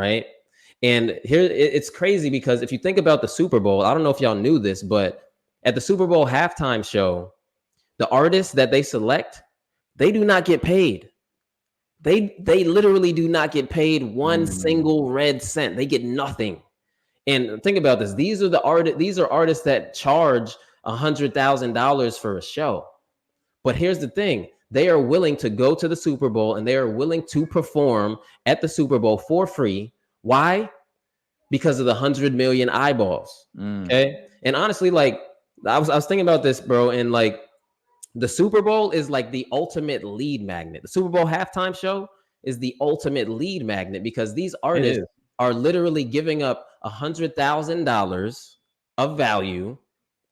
right? And here it's crazy because if you think about the Super Bowl, I don't know if y'all knew this, but at the Super Bowl halftime show, the artists that they select, they do not get paid. They literally do not get paid one single red cent. They get nothing. And think about this. These are artists that charge $100,000 for a show. But here's the thing. They are willing to go to the Super Bowl and they are willing to perform at the Super Bowl for free. Why? Because of the 100 million eyeballs. Okay. And honestly, like I was thinking about this, bro, and like the Super Bowl is like the ultimate lead magnet. The Super Bowl halftime show is the ultimate lead magnet because these artists are literally giving up $100,000 of value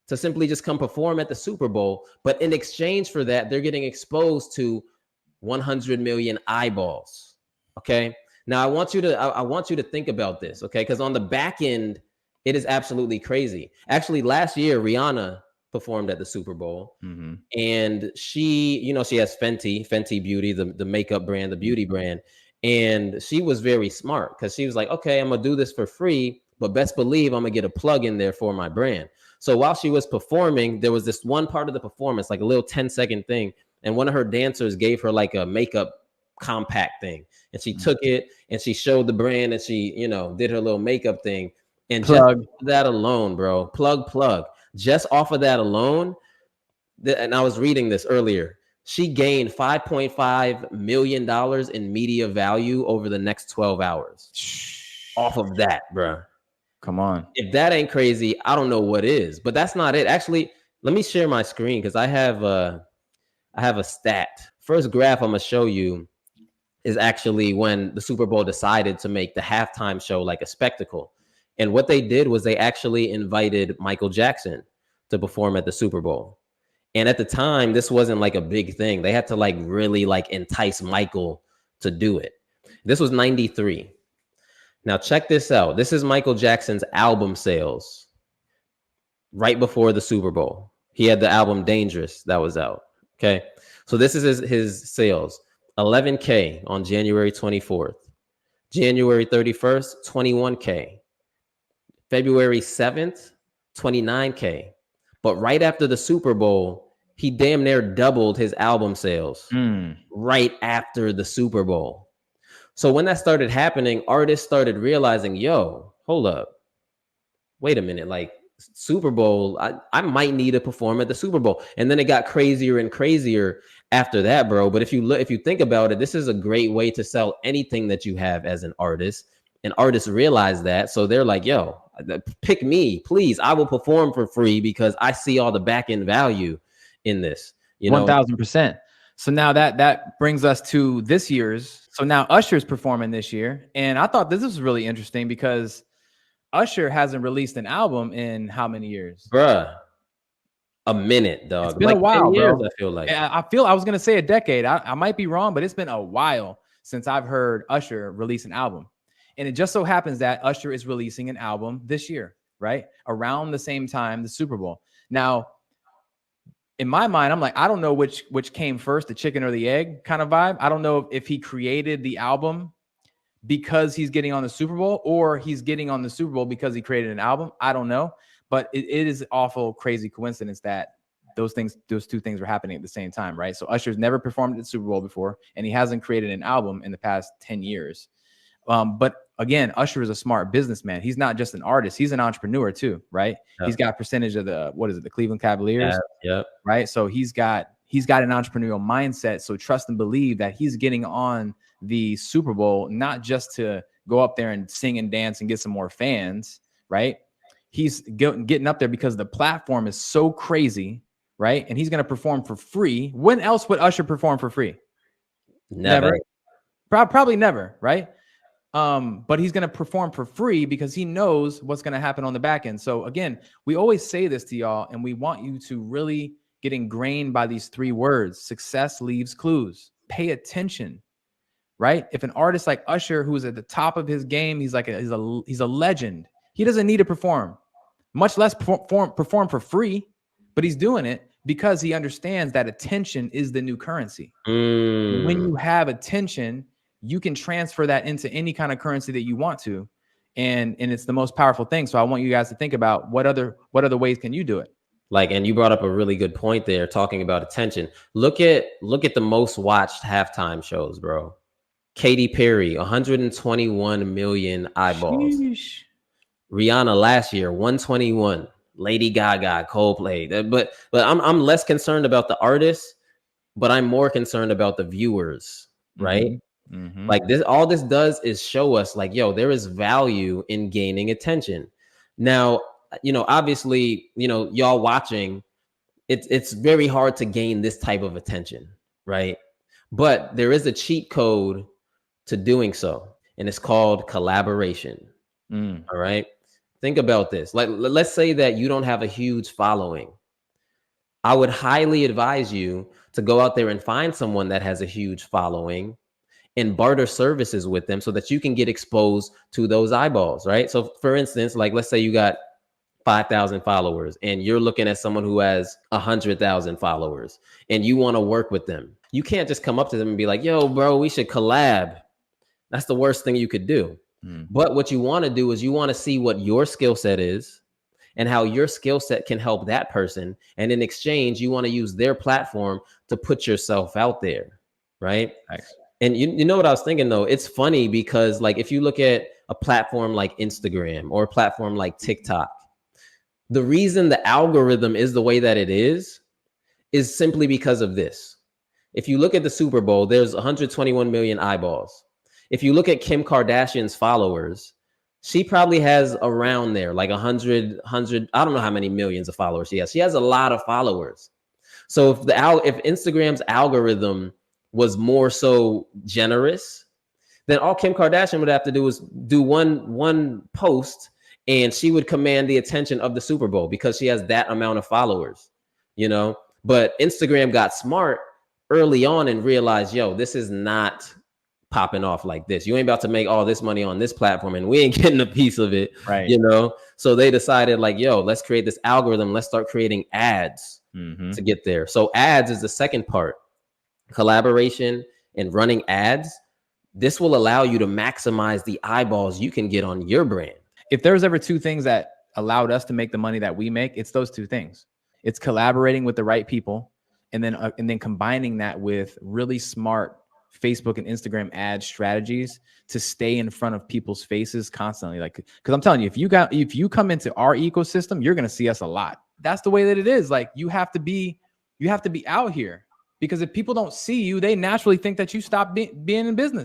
to simply just come perform at the Super Bowl. But in exchange for that, they're getting exposed to 100 million eyeballs. Okay. Now I want you to think about this. Okay. Because on the back end, it is absolutely crazy. Actually, last year, Rihanna performed at the Super Bowl. And she has Fenty Beauty, the makeup brand, the beauty brand. And she was very smart because she was like, okay, I'm going to do this for free, but best believe I'm going to get a plug in there for my brand. So while she was performing, there was this one part of the performance, like a little 10-second thing. And one of her dancers gave her like a makeup compact thing. And she took it and she showed the brand and she, did her little makeup thing. And just that alone, bro, plug. Just off of that alone, and I was reading this earlier, she gained $5.5 million in media value over the next 12 hours. Off of that, bro. Come on. If that ain't crazy, I don't know what is. But that's not it. Actually, let me share my screen because I have a stat. First graph I'm going to show you is actually when the Super Bowl decided to make the halftime show like a spectacle. And what they did was they actually invited Michael Jackson to perform at the Super Bowl. And at the time, this wasn't like a big thing. They had to like really like entice Michael to do it. This was 93. Now check this out. This is Michael Jackson's album sales right before the Super Bowl. He had the album Dangerous that was out. Okay. So this is his sales. 11K on January 24th. January 31st, 21K. February 7th, 29K. But right after the Super Bowl, he damn near doubled his album sales right after the Super Bowl. So when that started happening, artists started realizing, yo, hold up. Wait a minute. Like Super Bowl, I might need to perform at the Super Bowl. And then it got crazier and crazier after that, bro. But if you think about it, this is a great way to sell anything that you have as an artist. And artists realize that. So they're like, yo, pick me, please. I will perform for free because I see all the back end value in this. 1,000%. So now that brings us to this year's. So now Usher's performing this year. And I thought this was really interesting because Usher hasn't released an album in how many years? Bruh, a minute, dog. It's been a while, years, bro. I feel like. I was going to say a decade. I might be wrong, but it's been a while since I've heard Usher release an album. And it just so happens that Usher is releasing an album this year, right? Around the same time, the Super Bowl. Now, in my mind, I'm like, I don't know which came first, the chicken or the egg kind of vibe. I don't know if he created the album because he's getting on the Super Bowl or he's getting on the Super Bowl because he created an album. I don't know. But it is awful crazy coincidence that those two things were happening at the same time, right? So Usher's never performed at the Super Bowl before, and he hasn't created an album in the past 10 years. But again, Usher is a smart businessman. He's not just an artist. He's an entrepreneur too, right? Yep. He's got percentage of the Cleveland Cavaliers. Yeah. Right. So he's got an entrepreneurial mindset. So trust and believe that he's getting on the Super Bowl, not just to go up there and sing and dance and get some more fans, right? He's getting up there because the platform is so crazy, right? And he's going to perform for free. When else would Usher perform for free? Never. Probably never, right? But he's going to perform for free because he knows what's going to happen on the back end. So again, we always say this to y'all, and we want you to really get ingrained by these three words. Success leaves clues. Pay attention, right? If an artist like Usher, who is at the top of his game, he's a legend. He doesn't need to perform, much less perform for free, but he's doing it because he understands that attention is the new currency. When you have attention, you can transfer that into any kind of currency that you want to. And it's the most powerful thing. So I want you guys to think about what other ways can you do it? Like, and you brought up a really good point there, talking about attention. Look at the most watched halftime shows, bro. Katy Perry, 121 million eyeballs. Sheesh. Rihanna last year, 121. Lady Gaga, Coldplay. But I'm less concerned about the artists, but I'm more concerned about the viewers, right? Like all this does is show us like, yo, there is value in gaining attention. Now, obviously, y'all watching, it's very hard to gain this type of attention, right? But there is a cheat code to doing so, and it's called collaboration. All right. Think about this. Like, let's say that you don't have a huge following. I would highly advise you to go out there and find someone that has a huge following and barter services with them so that you can get exposed to those eyeballs, right? So for instance, like, let's say you got 5,000 followers and you're looking at someone who has 100,000 followers and you want to work with them. You can't just come up to them and be like, yo, bro, we should collab. That's the worst thing you could do. But what you want to do is you want to see what your skill set is and how your skill set can help that person. And in exchange, you want to use their platform to put yourself out there, right? Nice. And you know what I was thinking, though? It's funny because, like, if you look at a platform like Instagram or a platform like TikTok, the reason the algorithm is the way that it is simply because of this. If you look at the Super Bowl, there's 121 million eyeballs. If you look at Kim Kardashian's followers, she probably has around there like 100, I don't know how many millions of followers she has. She has a lot of followers. So if Instagram's algorithm was more so generous, then all Kim Kardashian would have to do is do one post and she would command the attention of the Super Bowl because she has that amount of followers, But Instagram got smart early on and realized, yo, this is not popping off like this. You ain't about to make all this money on this platform and we ain't getting a piece of it, right? So they decided like, yo, let's create this algorithm. Let's start creating ads to get there. So ads is the second part. Collaboration and running ads. This will allow you to maximize the eyeballs you can get on your brand. If there's ever two things that allowed us to make the money that we make, it's those two things. It's collaborating with the right people and then combining that with really smart Facebook and Instagram ad strategies to stay in front of people's faces constantly. Like, because I'm telling you, if you come into our ecosystem, you're going to see us a lot. That's the way that it is. Like, you have to be out here, because if people don't see you, they naturally think that you stop being in business.